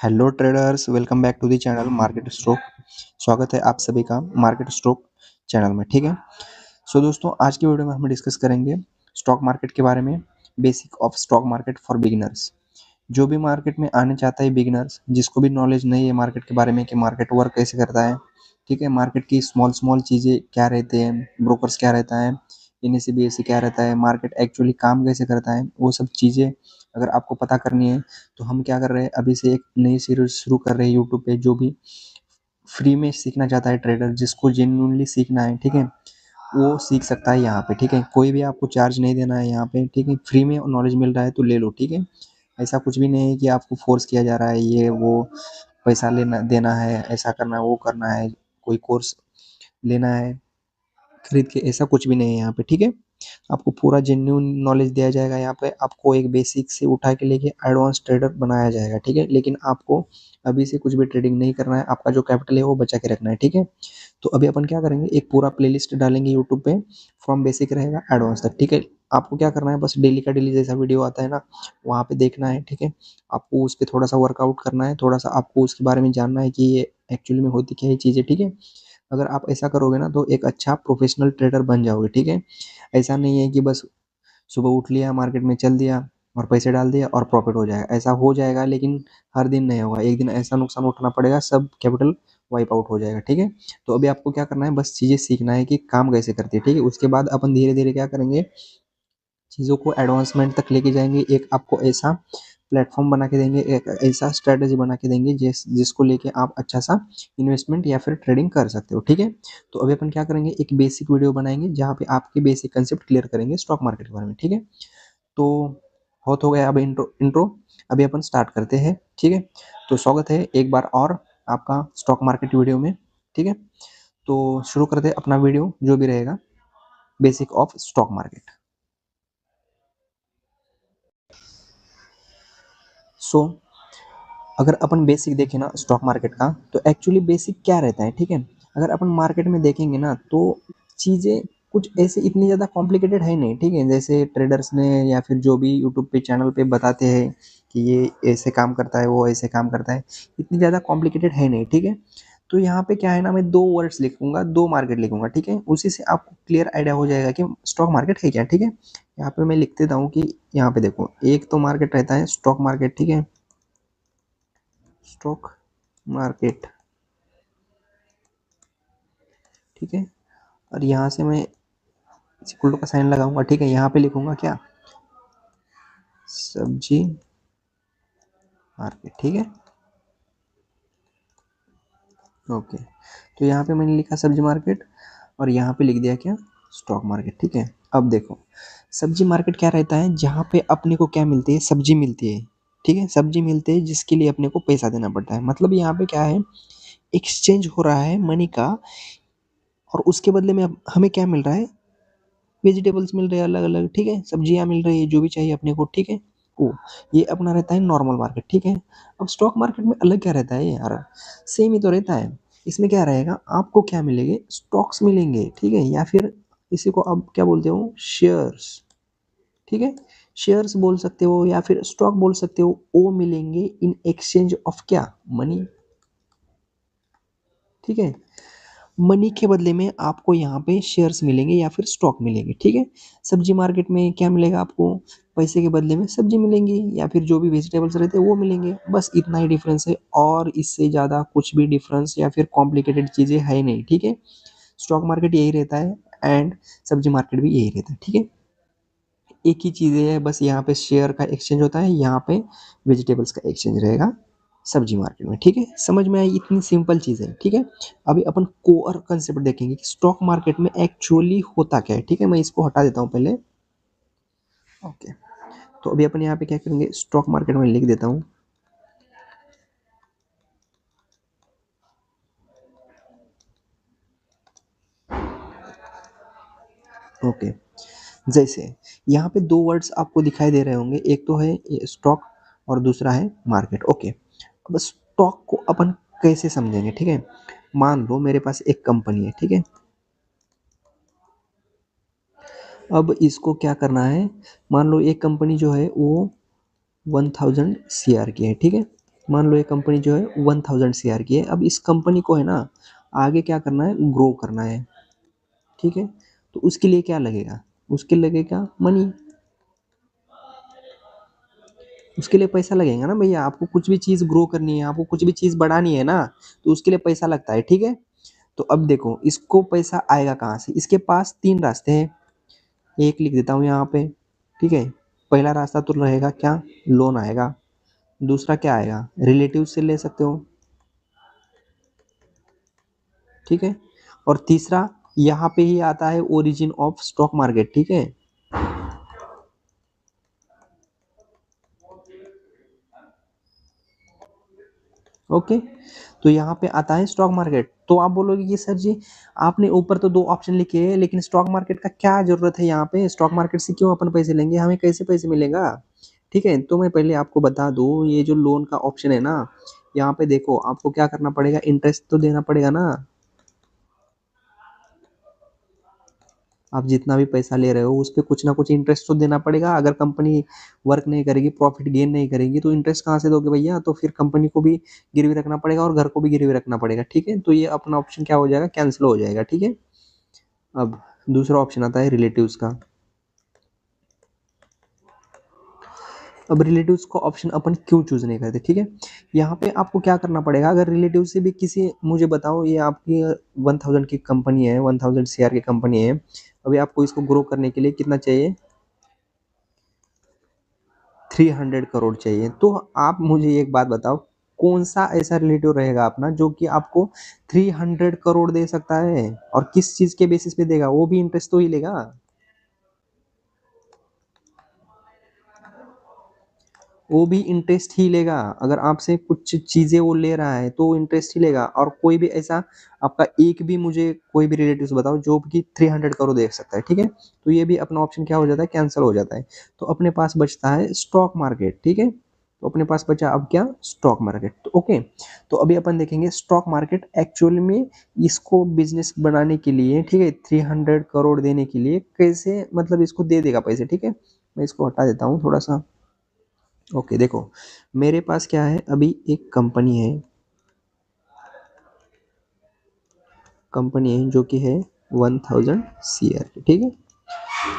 Hello traders, welcome back to the channel market stroke. स्वागत है आप सभी का मार्केट स्ट्रोक चैनल में। ठीक है। सो दोस्तों, आज की वीडियो में हम डिस्कस करेंगे स्टॉक मार्केट के बारे में, basic of stock market for beginners. जो भी मार्केट में आने चाहता है बिगिनर्स, जिसको भी नॉलेज नहीं है मार्केट के बारे में कि मार्केट वर्क कैसे करता है, ठीक है, मार्केट की स्मॉल स्मॉल चीज़ें क्या रहते हैं, ब्रोकर्स क्या रहता है, एनएससी बीएससी क्या रहता है, मार्केट एक्चुअली काम कैसे करता है, वो सब चीज़ें अगर आपको पता करनी है तो हम क्या कर रहे हैं, अभी से एक नई सीरीज शुरू कर रहे हैं यूट्यूब पे। जो भी फ्री में सीखना चाहता है ट्रेडर, जिसको जेन्युइनली सीखना है, ठीक है, वो सीख सकता है यहाँ पे। ठीक है, कोई भी आपको चार्ज नहीं देना है यहाँ पे। ठीक है, फ्री में नॉलेज मिल रहा है तो ले लो। ठीक है, ऐसा कुछ भी नहीं है कि आपको फोर्स किया जा रहा है, ये वो पैसा लेना देना है, ऐसा करना है, वो करना है, कोई कोर्स लेना है खरीद के, ऐसा कुछ भी नहीं है यहाँ पे। ठीक है, आपको पूरा जेन्युइन नॉलेज दिया जाएगा यहाँ पे। आपको एक बेसिक से उठा के लेके एडवांस ट्रेडर बनाया जाएगा। ठीक है, लेकिन आपको अभी से कुछ भी ट्रेडिंग नहीं करना है, आपका जो कैपिटल है वो बचा के रखना है। ठीक है, तो अभी अपन क्या करेंगे, एक पूरा प्लेलिस्ट डालेंगे यूट्यूब पे, फ्रॉम बेसिक रहेगा एडवांस तक। ठीक है, आपको क्या करना है, बस डेली का डेली जैसा वीडियो आता है ना, वहाँ पे देखना है। ठीक है, आपको उस पर थोड़ा सा वर्कआउट करना है, थोड़ा सा आपको उसके बारे में जानना है कि ये एक्चुअली में होती क्या है चीज़ें। ठीक है, अगर आप ऐसा करोगे ना तो एक अच्छा प्रोफेशनल ट्रेडर बन जाओगे। ठीक है, ऐसा नहीं है कि बस सुबह उठ लिया, मार्केट में चल दिया और पैसे डाल दिया और प्रॉफिट हो जाएगा। ऐसा हो जाएगा लेकिन हर दिन नहीं होगा, एक दिन ऐसा नुकसान उठाना पड़ेगा, सब कैपिटल वाइप आउट हो जाएगा। ठीक है, तो अभी आपको क्या करना है, बस चीज़ें सीखना है कि काम कैसे करती है। ठीक है, उसके बाद अपन धीरे धीरे क्या करेंगे, चीज़ों को एडवांसमेंट तक लेके जाएंगे। एक आपको ऐसा प्लेटफॉर्म बना के देंगे, एक ऐसा स्ट्रेटेजी बना के देंगे जिसको लेके आप अच्छा सा इन्वेस्टमेंट या फिर ट्रेडिंग कर सकते हो। ठीक है, तो अभी अपन क्या करेंगे, एक बेसिक वीडियो बनाएंगे जहाँ पे आपके बेसिक कंसेप्ट क्लियर करेंगे स्टॉक मार्केट के बारे में। ठीक है, तो बहुत हो गया अब इंट्रो इंट्रो अभी अपन स्टार्ट करते हैं। ठीक है, तो स्वागत है एक बार और आपका स्टॉक मार्केट वीडियो में। ठीक है, तो शुरू करते हैं अपना वीडियो जो भी रहेगा, बेसिक ऑफ स्टॉक मार्केट। सो अगर अपन बेसिक देखें ना स्टॉक मार्केट का, तो एक्चुअली बेसिक क्या रहता है। ठीक है, अगर अपन मार्केट में देखेंगे ना तो चीज़ें कुछ ऐसे इतनी ज़्यादा कॉम्प्लिकेटेड है नहीं। ठीक है, जैसे ट्रेडर्स ने या फिर जो भी यूट्यूब पे चैनल पे बताते हैं कि ये ऐसे काम करता है, वो ऐसे काम करता है, इतनी ज़्यादा कॉम्प्लिकेटेड है नहीं। ठीक है, तो यहाँ पे क्या है ना, मैं दो वर्ड्स लिखूंगा, दो मार्केट लिखूंगा। ठीक है, उसी से आपको क्लियर आइडिया हो जाएगा कि स्टॉक मार्केट है क्या। ठीक है, यहाँ पे मैं लिख देता हूँ कि यहाँ पे देखो, एक तो मार्केट रहता है स्टॉक मार्केट। ठीक है, स्टॉक मार्केट। ठीक है, और यहाँ से मैं इक्वल का साइन लगाऊंगा। ठीक है, यहाँ पे लिखूंगा क्या, सब्जी मार्केट। ठीक है, ओके, तो यहाँ पे मैंने लिखा सब्जी मार्केट और यहाँ पे लिख दिया क्या, स्टॉक मार्केट। ठीक है, अब देखो, सब्जी मार्केट क्या रहता है, जहाँ पे अपने को क्या मिलती है, सब्जी मिलती है। ठीक है, सब्जी मिलती है जिसके लिए अपने को पैसा देना पड़ता है। मतलब यहाँ पे क्या है, एक्सचेंज हो रहा है मनी का, और उसके बदले में हमें क्या मिल रहा है, वेजिटेबल्स मिल रहे हैं अलग अलग। ठीक है, सब्जियां मिल रही है जो भी चाहिए अपने को। ठीक है, वो ये अपना रहता है नॉर्मल मार्केट। ठीक है, अब स्टॉक मार्केट में अलग क्या रहता है यार, सेम ही तो रहता है। इसमें क्या रहेगा, आपको क्या मिलेंगे, स्टॉक्स मिलेंगे। ठीक है, या फिर इसी को आप क्या बोलते हो, शेयर्स। ठीक है, शेयर्स बोल सकते हो या फिर स्टॉक बोल सकते हो, वो मिलेंगे इन एक्सचेंज ऑफ क्या, मनी। ठीक है, मनी के बदले में आपको यहाँ पे शेयर्स मिलेंगे या फिर स्टॉक मिलेंगे। ठीक है, सब्जी मार्केट में क्या मिलेगा आपको, पैसे के बदले में सब्जी मिलेंगी या फिर जो भी वेजिटेबल्स रहते हैं वो मिलेंगे। बस इतना ही डिफरेंस है, और इससे ज़्यादा कुछ भी डिफरेंस या फिर कॉम्प्लिकेटेड चीज़ें है नहीं। ठीक है, स्टॉक मार्केट यही रहता है एंड सब्जी मार्केट भी यही रहता है। ठीक है, एक ही चीज़ें है, बस यहाँ पे शेयर का एक्सचेंज होता है, यहाँ पे वेजिटेबल्स का एक्सचेंज रहेगा सब्जी मार्केट में। ठीक है, समझ में आई, इतनी सिंपल चीज़ है। ठीक है, अभी अपन कोर कंसेप्ट देखेंगे कि स्टॉक मार्केट में एक्चुअली होता क्या है। ठीक है, मैं इसको हटा देता हूँ पहले। ओके, तो अभी अपन यहाँ पे क्या करेंगे, स्टॉक मार्केट में लिख देता हूँ। ओके, जैसे यहाँ पे दो वर्ड्स आपको दिखाई दे रहे होंगे, एक तो है स्टॉक और दूसरा है मार्केट। ओके, अब स्टॉक को अपन कैसे समझेंगे। ठीक है, मान लो मेरे पास एक कंपनी है। ठीक है, अब इसको क्या करना है, मान लो एक कंपनी जो है वो 1000 CR की है। ठीक है, मान लो ये कंपनी जो है 1000 शेयर की है। अब इस कंपनी को है ना आगे क्या करना है, ग्रो करना है, ठीक है। तो उसके लिए क्या लगेगा, उसके लगेगा मनी, उसके लिए पैसा लगेगा ना भैया। आपको कुछ भी चीज़ ग्रो करनी है, आपको कुछ भी चीज़ बढ़ानी है ना, तो उसके लिए पैसा लगता है, ठीक है। तो अब देखो इसको पैसा आएगा कहाँ से, इसके पास तीन रास्ते हैं, एक लिख देता हूँ यहाँ पे, ठीक है। पहला रास्ता तो रहेगा क्या, लोन आएगा। दूसरा क्या आएगा, रिलेटिव से ले सकते हो, ठीक है। और तीसरा यहाँ पे ही आता है ओरिजिन ऑफ स्टॉक मार्केट, ठीक है। ओके, तो यहाँ पे आता है स्टॉक मार्केट। तो आप बोलोगे कि सर जी आपने ऊपर तो दो ऑप्शन लिखे हैं, लेकिन स्टॉक मार्केट का क्या जरूरत है यहाँ पे, स्टॉक मार्केट से क्यों अपन पैसे लेंगे, हमें कैसे पैसे मिलेगा। ठीक है, तो मैं पहले आपको बता दूं, ये जो लोन का ऑप्शन है ना, यहाँ पे देखो आपको क्या करना पड़ेगा, इंटरेस्ट तो देना पड़ेगा ना। आप जितना भी पैसा ले रहे हो उस पर कुछ ना कुछ इंटरेस्ट तो देना पड़ेगा। अगर कंपनी वर्क नहीं करेगी, प्रॉफिट गेन नहीं करेगी, तो इंटरेस्ट कहाँ से दोगे भैया। तो फिर कंपनी को भी गिरवी रखना पड़ेगा और घर को भी गिरवी रखना पड़ेगा, ठीक है। तो ये अपना ऑप्शन क्या हो जाएगा, कैंसिल हो जाएगा, ठीक है। अब दूसरा ऑप्शन आता है रिलेटिव्स का। अब रिलेटिव्स का ऑप्शन अपन क्यों चूज नहीं करते, ठीक है। यहाँ पे आपको क्या करना पड़ेगा, अगर रिलेटिव से भी किसी, मुझे बताओ ये आपकी 1000 की कंपनी है, 1000 शेयर की कंपनी है। अभी आपको इसको ग्रो करने के लिए कितना चाहिए, 300 करोड़ चाहिए। तो आप मुझे एक बात बताओ, कौन सा ऐसा रिलेटिव रहेगा अपना जो कि आपको 300 करोड़ दे सकता है, और किस चीज के बेसिस पे देगा, वो भी इंटरेस्ट तो ही लेगा। वो भी इंटरेस्ट ही लेगा। अगर आपसे कुछ चीजें वो ले रहा है तो इंटरेस्ट ही लेगा। और कोई भी ऐसा आपका एक भी, मुझे कोई भी रिलेटिव बताओ जो कि 300 करोड़ दे सकता है, ठीक है। तो ये भी अपना ऑप्शन क्या हो जाता है, कैंसिल हो जाता है। तो अपने पास बचता है स्टॉक मार्केट, ठीक है। तो अपने पास बचा अब क्या, स्टॉक मार्केट। तो ओके, तो अभी अपन देखेंगे स्टॉक मार्केट एक्चुअल में इसको बिजनेस बनाने के लिए, ठीक है, 300 करोड़ देने के लिए कैसे, मतलब इसको दे देगा पैसे, ठीक है। मैं इसको हटा देता हूँ थोड़ा सा। ओके देखो, मेरे पास क्या है, अभी एक कंपनी है, जो कि है 1000 शेयर की, ठीक है।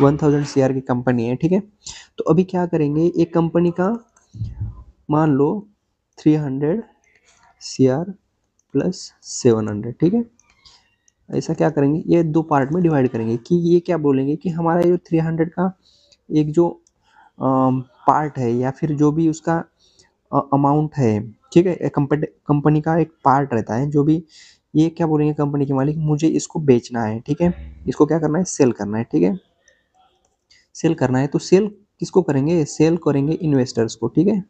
1000 शेयर की कंपनी है, ठीक है। तो अभी क्या करेंगे, एक कंपनी का मान लो 300 शेयर प्लस 700, ठीक है। ऐसा क्या करेंगे, ये दो पार्ट में डिवाइड करेंगे, कि ये क्या बोलेंगे कि हमारा जो 300 का एक जो पार्ट है, या फिर जो भी उसका अमाउंट है, ठीक है, कंपनी का एक पार्ट रहता है जो भी, ये क्या बोलेंगे कंपनी के मालिक, मुझे इसको बेचना है, ठीक है। इसको क्या करना है, सेल करना है, ठीक है। सेल करना है तो सेल किसको करेंगे, सेल करेंगे इन्वेस्टर्स को, ठीक है।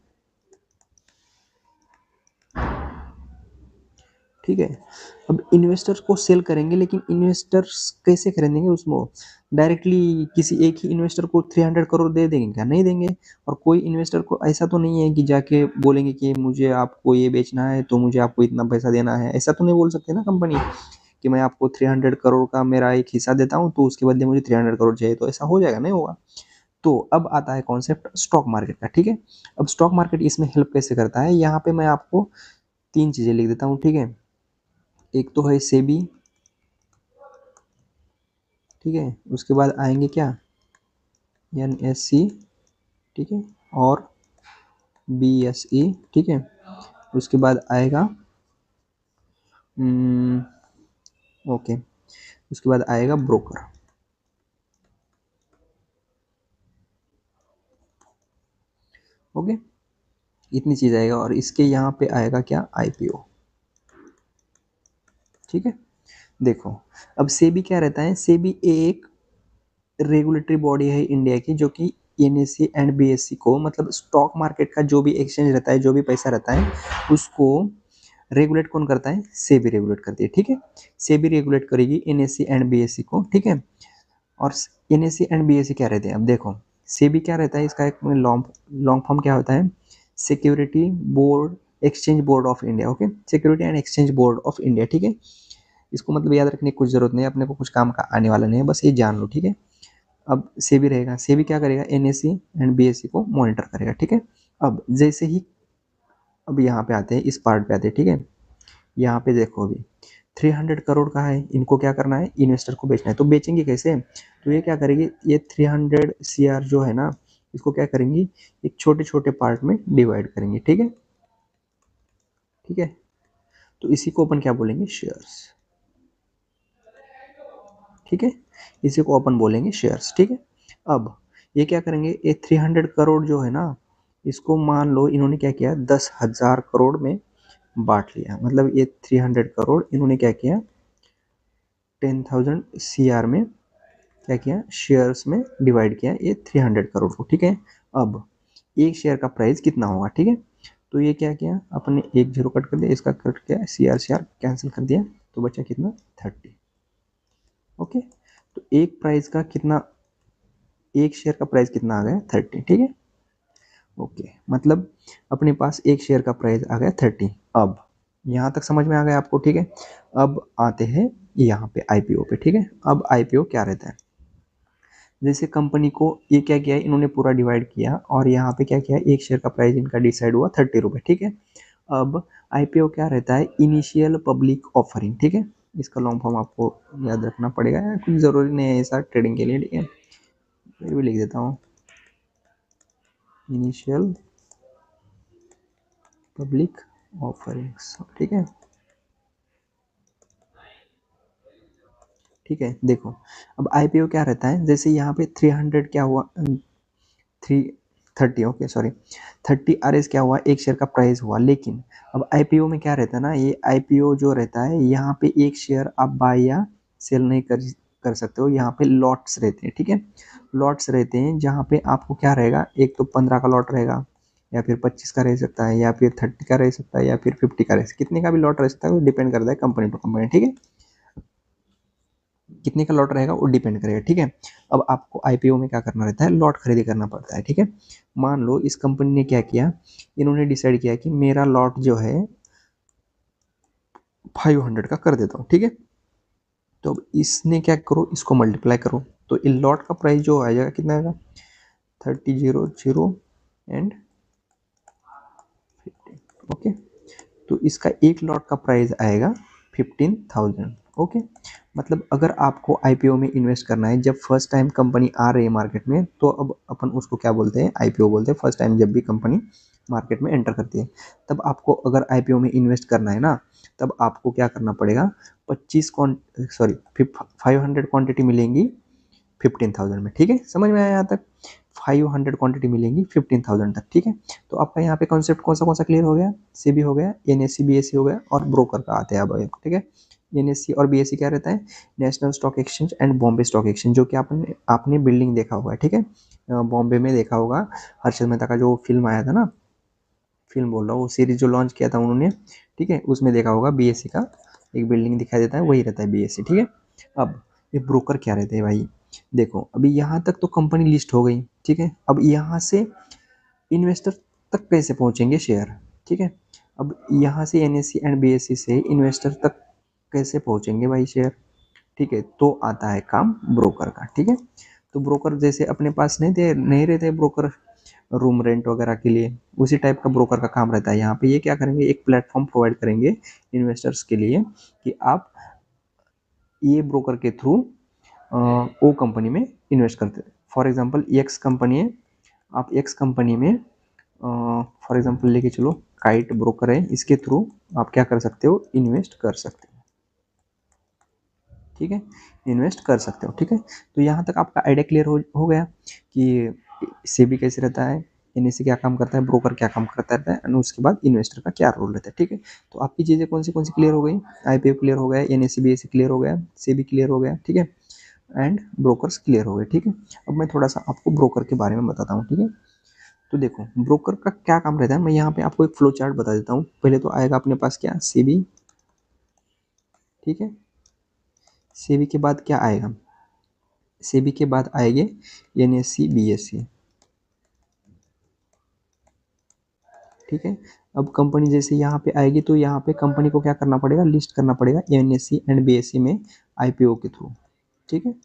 ठीक है, अब इन्वेस्टर्स को सेल करेंगे, लेकिन इन्वेस्टर्स कैसे खरीदेंगे उसको, डायरेक्टली किसी एक ही इन्वेस्टर को 300 करोड़ दे देंगे क्या, नहीं देंगे। और कोई इन्वेस्टर को ऐसा तो नहीं है कि जाके बोलेंगे कि मुझे आपको ये बेचना है तो मुझे आपको इतना पैसा देना है, ऐसा तो नहीं बोल सकते ना कंपनी, कि मैं आपको 300 करोड़ का मेरा एक हिस्सा देता हूँ तो उसके बदले मुझे 300 करोड़ चाहिए, तो ऐसा हो जाएगा, नहीं होगा। तो अब आता है कॉन्सेप्ट स्टॉक मार्केट का, ठीक है। अब स्टॉक मार्केट इसमें हेल्प कैसे करता है, यहाँ पे मैं आपको तीन चीजें लिख देता हूँ, ठीक है। एक तो है सेबी, ठीक है। उसके बाद आएंगे क्या, एनएससी, ठीक है, और बीएसई, ठीक है। उसके बाद आएगा ओके, उसके बाद आएगा ब्रोकर, ओके। इतनी चीज आएगा, और इसके यहाँ पे आएगा क्या, आईपीओ, ठीक है। देखो, अब सेबी क्या रहता है, सेबी एक रेगुलेटरी बॉडी है इंडिया की, जो कि एनएससी एंड बीएससी को, मतलब स्टॉक मार्केट का जो भी एक्सचेंज रहता है, जो भी पैसा रहता है, उसको रेगुलेट कौन करता है, सेबी रेगुलेट करती है, ठीक है। सेबी रेगुलेट करेगी एनएससी एंड बीएससी को, ठीक है। और एनएससी एंड बीएससी क्या रहते हैं, अब देखो सेबी क्या रहता है, इसका एक लॉन्ग लॉन्ग फॉर्म क्या होता है, security board exchange board of India, okay, security and exchange board of India, ठीक है। इसको मतलब याद रखने की कुछ जरूरत नहीं है, अपने को कुछ काम का आने वाला नहीं है, बस ये जान लो, ठीक है। अब सेबी रहेगा, सेबी क्या करेगा, एनएससी एंड बीएससी को मॉनिटर करेगा, ठीक है। अब जैसे ही अब यहाँ पे आते हैं, इस पार्ट पे आते हैं, ठीक है। यहाँ पे देखो अभी 300 करोड़ का है, इनको क्या करना है, इन्वेस्टर को बेचना है। तो बेचेंगे कैसे, तो ये क्या करेंगे, ये 300 CR जो है ना, इसको क्या करेंगे, एक छोटे छोटे पार्ट में डिवाइड करेंगे, ठीक है। ठीक है, तो इसी को अपन क्या बोलेंगे, शेयर्स। ठीक है, इसी को अपन बोलेंगे शेयर्स, ठीक है। अब ये क्या करेंगे, ये 300 करोड़ जो है ना, इसको मान लो इन्होंने क्या किया, 10,000 करोड़ में बांट लिया। मतलब ये 300 करोड़ इन्होंने क्या किया, 10,000 CR में क्या किया, शेयर्स में डिवाइड किया ये 300 करोड़ को, ठीक है। अब एक शेयर का प्राइस कितना होगा, ठीक है। तो ये क्या किया, अपने एक जीरो कट कर दिया, इसका कट किया, CR कैंसिल कर दिया, तो बचा कितना, 30। ओके, तो एक प्राइस का कितना, एक शेयर का प्राइस कितना आ गया, 30, ठीक है। ओके, मतलब अपने पास एक शेयर का प्राइस आ गया 30। अब यहाँ तक समझ में आ गया आपको, ठीक है। अब आते हैं यहाँ पे IPO पे, ठीक है। अब IPO क्या रहता है, जैसे कंपनी को ये क्या किया, इन्होंने पूरा डिवाइड किया और यहाँ पे क्या किया, एक शेयर का प्राइस इनका डिसाइड हुआ 30 रुपये, ठीक है। अब IPO क्या रहता है, इनिशियल पब्लिक ऑफरिंग, ठीक है। इसका लॉन्ग फॉर्म आपको याद रखना पड़ेगा, कुछ ज़रूरी नहीं है ऐसा ट्रेडिंग के लिए, ठीक है, फिर भी लिख देता हूँ, इनिशियल पब्लिक ऑफरिंग्स, ठीक है। ठीक है, देखो अब IPO क्या रहता है, जैसे यहाँ पे 300 क्या हुआ, 330, ओके सॉरी, 30 RS क्या हुआ, एक शेयर का प्राइस हुआ। लेकिन अब IPO में क्या रहता है ना, ये IPO जो रहता है, यहाँ पे एक शेयर आप बाय या सेल नहीं कर सकते हो, यहाँ पे लॉट्स रहते हैं, ठीक है। लॉट्स रहते हैं जहाँ पे आपको क्या रहेगा, एक तो 15 का लॉट रहेगा, या फिर 25 का रह सकता है, या फिर 30 का रह सकता है, या फिर 50 का रह सकता है, कितने का भी लॉट रह सकता है, वो डिपेंड करता है कंपनी टू कंपनी, ठीक है। कितने का लॉट रहेगा वो डिपेंड करेगा, ठीक है। अब आपको IPO में क्या करना रहता है, लॉट खरीदी करना पड़ता है, ठीक है। मान लो इस कंपनी ने क्या किया, इन्होंने डिसाइड किया कि मेरा लॉट जो है 500 का कर देता हूँ, ठीक है। तो अब इसने क्या करो, इसको मल्टीप्लाई करो, तो इन लॉट का प्राइस जो आ जाएगा कितना आएगा, 30, 0, 0 एंड 50, ओके। तो इसका एक लॉट का प्राइस आएगा 15,000, ओके। मतलब अगर आपको IPO में इन्वेस्ट करना है, जब फर्स्ट टाइम कंपनी आ रही है मार्केट में, तो अब अपन उसको क्या बोलते हैं, IPO बोलते हैं। फर्स्ट टाइम जब भी कंपनी मार्केट में एंटर करती है, तब आपको अगर IPO में इन्वेस्ट करना है ना, तब आपको क्या करना पड़ेगा, 500 क्वांटिटी मिलेंगी 15,000 में, ठीक है। समझ में आया यहाँ तक, 500 क्वांटिटी मिलेंगी 15,000 तक, ठीक है। तो आपका यहाँ पे कॉन्सेप्ट कौन सा क्लियर हो गया, CB हो गया, NSE BSE हो गया, और ब्रोकर का आते हैं अब, ठीक है। NSE और BSE क्या रहता है, national stock exchange and Bombay stock exchange, जो कि आपने आपने बिल्डिंग देखा होगा, ठीक है। बॉम्बे में देखा होगा, हर्षद मेहता का जो फिल्म आया था ना, फिल्म बोल रहा हूँ, वो सीरीज जो लॉन्च किया था उन्होंने, ठीक है, उसमें देखा होगा BSE का एक बिल्डिंग दिखाई देता है, वही रहता है BSE, ठीक है। अब ये ब्रोकर क्या रहते हैं भाई, देखो अभी यहाँ तक तो कंपनी लिस्ट हो गई, ठीक है। अब यहाँ से इन्वेस्टर तक कैसे पहुँचेंगे शेयर, ठीक है। अब यहाँ से NSE एंड BSE से इन्वेस्टर तक कैसे पहुँचेंगे भाई शेयर, ठीक है। तो आता है काम ब्रोकर का, ठीक है। तो ब्रोकर जैसे अपने पास नहीं रहते ब्रोकर रूम रेंट वगैरह के लिए, उसी टाइप का ब्रोकर का काम रहता है। यहाँ पे ये क्या करेंगे, एक प्लेटफॉर्म प्रोवाइड करेंगे इन्वेस्टर्स के लिए, कि आप ये ब्रोकर के थ्रू वो कंपनी में इन्वेस्ट करते हैं। फॉर एग्जांपल एक्स कंपनी है, आप एक्स कंपनी में फॉर एग्जांपल लेके चलो, काइट ब्रोकर है, इसके थ्रू आप क्या कर सकते हो, इन्वेस्ट कर सकते हो, ठीक है। इन्वेस्ट कर सकते हो, ठीक है। तो यहाँ तक आपका आइडिया क्लियर हो गया कि सेबी कैसे रहता है, NSE क्या काम करता है, ब्रोकर क्या काम करता रहता है, और उसके बाद इन्वेस्टर का क्या रोल रहता है, ठीक है। तो आपकी चीज़ें कौन सी क्लियर हो गई, IPO क्लियर हो गया, NSE BSE क्लियर हो गया, सेबी क्लियर हो गया, ठीक है, एंड ब्रोकर्स क्लियर हो गए, ठीक है। अब मैं थोड़ा सा आपको ब्रोकर के बारे में बताता हूँ, ठीक है। तो देखो ब्रोकर का क्या काम रहता है, मैं यहाँ पे आपको एक फ्लो चार्ट बता देता हूँ। पहले तो आएगा अपने पास क्या, सेबी, ठीक है। सेबी के बाद क्या आएगा, सेबी के बाद आएंगे NSE BSE, ठीक है। अब कंपनी जैसे यहाँ पे आएगी, तो यहाँ पे कंपनी को क्या करना पड़ेगा, लिस्ट करना पड़ेगा NSE एंड BSE में IPO के थ्रू, ठीक है।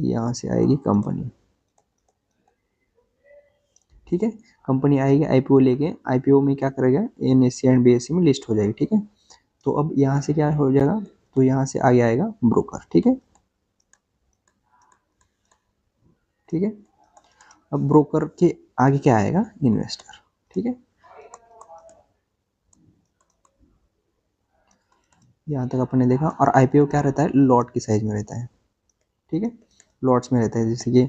यहाँ से आएगी कंपनी, ठीक है। कंपनी आएगी आईपीओ लेके, आईपीओ में क्या करेगा, एनएससी एंड बीएससी में लिस्ट हो जाएगी, ठीक है। तो अब यहाँ से क्या हो जाएगा, तो यहाँ से आगे आएगा ब्रोकर, ठीक है, ठीक है। अब ब्रोकर के आगे क्या आएगा, इन्वेस्टर, ठीक है। यहाँ तक अपन ने देखा। और आईपीओ क्या रहता है, लॉट की साइज में रहता है, ठीक है, लॉट्स में रहता है। जैसे कि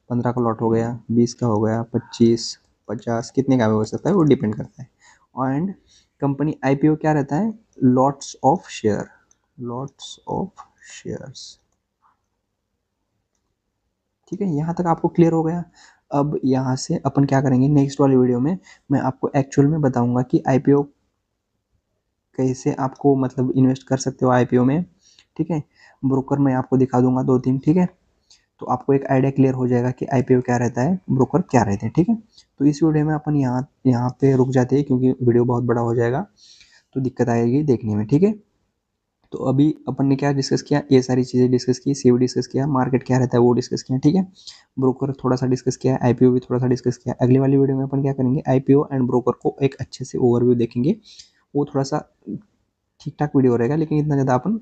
15 का लॉट हो गया, 20 का हो गया, 25, 50, कितने का भी हो सकता है, वो डिपेंड करता है। एंड कंपनी आईपीओ क्या रहता है, lots of share, lots of shares, ठीक है। यहाँ तक आपको क्लियर हो गया। अब यहाँ से अपन क्या करेंगे, नेक्स्ट वाली वीडियो में मैं आपको एक्चुअल में बताऊंगा कि आईपीओ कैसे आपको मतलब इन्वेस्ट कर सकते हो आईपीओ में, ठीक है। ब्रोकर मैं आपको दिखा दूंगा 2-3, ठीक है। तो आपको एक आइडिया क्लियर हो जाएगा कि आईपीओ क्या रहता है, ब्रोकर क्या रहते हैं, ठीक है। तो इस वीडियो में अपन यहाँ पे रुक जाते हैं, क्योंकि वीडियो बहुत बड़ा हो जाएगा तो दिक्कत आएगी देखने में, ठीक है। तो अभी अपन ने क्या डिस्कस किया, ये सारी चीज़ें डिस्कस की, सीओ डिस्कस किया, मार्केट क्या रहता है वो डिस्कस किया, ठीक है। ब्रोकर थोड़ा सा डिस्कस किया, आईपीओ भी थोड़ा सा डिस्कस किया। अगली वाली वीडियो में अपन क्या करेंगे, आईपीओ एंड ब्रोकर को एक अच्छे से ओवरव्यू देखेंगे। वो थोड़ा सा ठीक ठाक वीडियो रहेगा, लेकिन इतना ज़्यादा अपन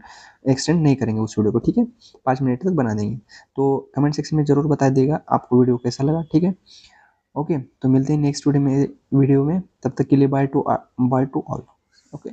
एक्सटेंड नहीं करेंगे उस वीडियो को, ठीक है। 5 मिनट तक बना देंगे। तो कमेंट सेक्शन में ज़रूर बता देगा आपको वीडियो कैसा लगा, ठीक है। ओके, तो मिलते हैं नेक्स्ट वीडियो में। तब तक के लिए बाय टू ऑल। ओके।